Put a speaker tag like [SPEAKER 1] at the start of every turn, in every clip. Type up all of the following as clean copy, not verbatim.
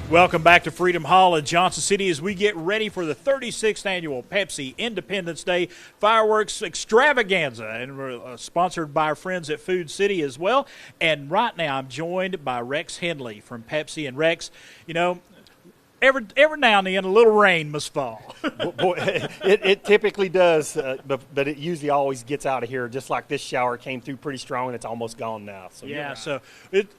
[SPEAKER 1] Welcome back to Freedom Hall in Johnson City as we get ready for the 36th annual Pepsi Independence Day Fireworks Extravaganza, and we're sponsored by our friends at Food City as well. And right now I'm joined by Rex Henley from Pepsi. And Rex, you know, every now and then a little rain must fall.
[SPEAKER 2] Boy, it typically does, but it usually always gets out of here. Just like this shower came through pretty strong, and it's almost gone now. So
[SPEAKER 1] yeah,
[SPEAKER 2] right.
[SPEAKER 1] so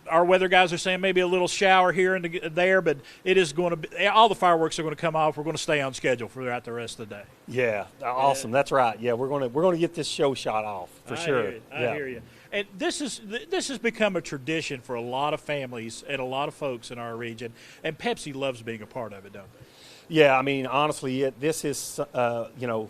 [SPEAKER 1] our weather guys are saying maybe a little shower here and there, but it is going to be, all the fireworks are going to come off. We're going to stay on schedule throughout the rest of the day.
[SPEAKER 2] Yeah, awesome. That's right. Yeah, we're going to get this show shot off for sure.
[SPEAKER 1] I hear you. And this has become a tradition for a lot of families and a lot of folks in our region, and Pepsi loves being a part of it, don't they?
[SPEAKER 2] Yeah, I mean, honestly, this is,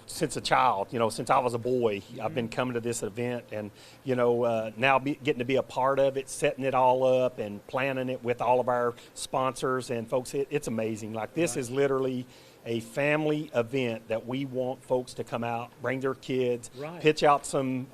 [SPEAKER 2] since a child, since I was a boy, I've been coming to this event, and, now getting to be a part of it, setting it all up and planning it with all of our sponsors and folks, it's amazing. Like, this is literally a family event that we want folks to come out, bring their kids, pitch out some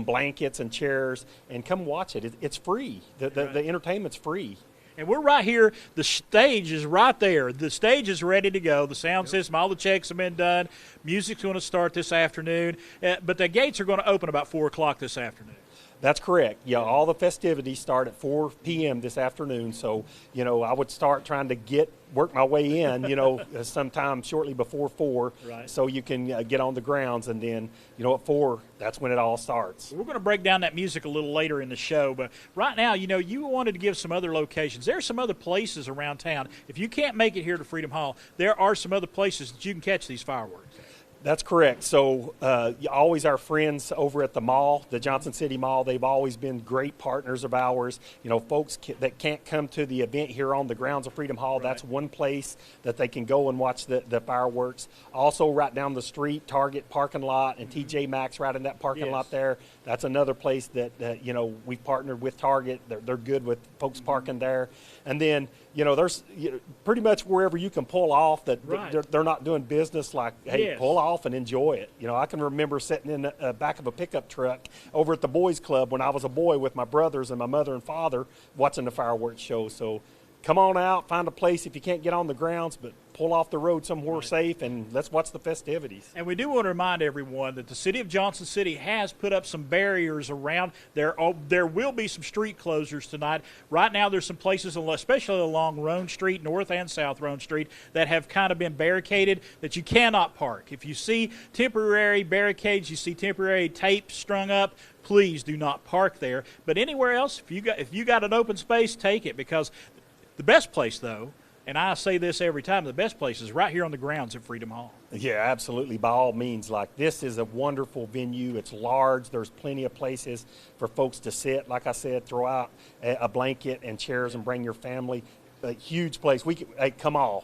[SPEAKER 2] blankets and chairs, and come watch it. It's free. The entertainment's free.
[SPEAKER 1] And we're right here. The stage is right there. The stage is ready to go. The sound system, all the checks have been done. Music's going to start this afternoon. But the gates are going to open about 4 o'clock this afternoon.
[SPEAKER 2] That's correct. Yeah, all the festivities start at 4 p.m. this afternoon. So, I would start trying to work my way in, sometime shortly before 4, so you can get on the grounds. And then, at 4, that's when it all starts.
[SPEAKER 1] We're going to break down that music a little later in the show. But right now, you wanted to give some other locations. There are some other places around town. If you can't make it here to Freedom Hall, there are some other places that you can catch these fireworks.
[SPEAKER 2] That's correct. So always our friends over at the mall, the Johnson City Mall, they've always been great partners of ours. Folks that can't come to the event here on the grounds of Freedom Hall, that's one place that they can go and watch the fireworks. Also right down the street, Target parking lot and TJ Maxx right in that parking lot there. That's another place that, we've partnered with Target. They're good with folks parking there. And then, there's pretty much wherever you can pull off that they're not doing business, like, hey, pull off and enjoy it. I can remember sitting in the back of a pickup truck over at the boys club when I was a boy with my brothers and my mother and father watching the fireworks show. So come on out, find a place if you can't get on the grounds, but pull off the road somewhere safe, and let's watch the festivities.
[SPEAKER 1] And we do want to remind everyone that the City of Johnson City has put up some barriers around. There will be some street closures tonight. Right now there's some places, especially along Roan Street, North and South Roan Street, that have kind of been barricaded that you cannot park. If you see temporary barricades, you see temporary tape strung up, please do not park there. But anywhere else, if you got an open space, take it, because the best place, though, and I say this every time, the best place is right here on the grounds at Freedom Hall.
[SPEAKER 2] Yeah, absolutely. By all means, like, this is a wonderful venue. It's large. There's plenty of places for folks to sit. Like I said, throw out a blanket and chairs and bring your family. A huge place. Hey, come on.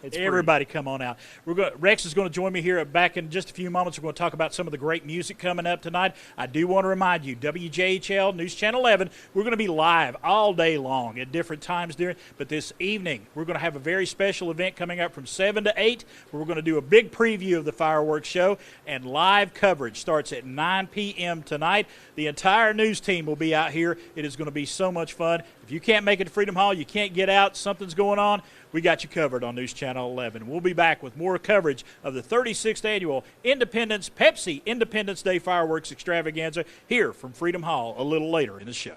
[SPEAKER 2] It's
[SPEAKER 1] everybody
[SPEAKER 2] free.
[SPEAKER 1] Come on out. Rex is going to join me here back in just a few moments. We're going to talk about some of the great music coming up tonight. I do want to remind you, WJHL News Channel 11, we're going to be live all day long at different times but this evening we're going to have a very special event coming up from 7 to 8 where we're going to do a big preview of the fireworks show, and live coverage starts at 9 p.m. tonight. The entire news team will be out here. It is going to be so much fun. If you can't make it to Freedom Hall, you can't get out, something's going on, we got you covered on News Channel 11. We'll be back with more coverage of the 36th Annual Pepsi Independence Day Fireworks Extravaganza here from Freedom Hall a little later in the show.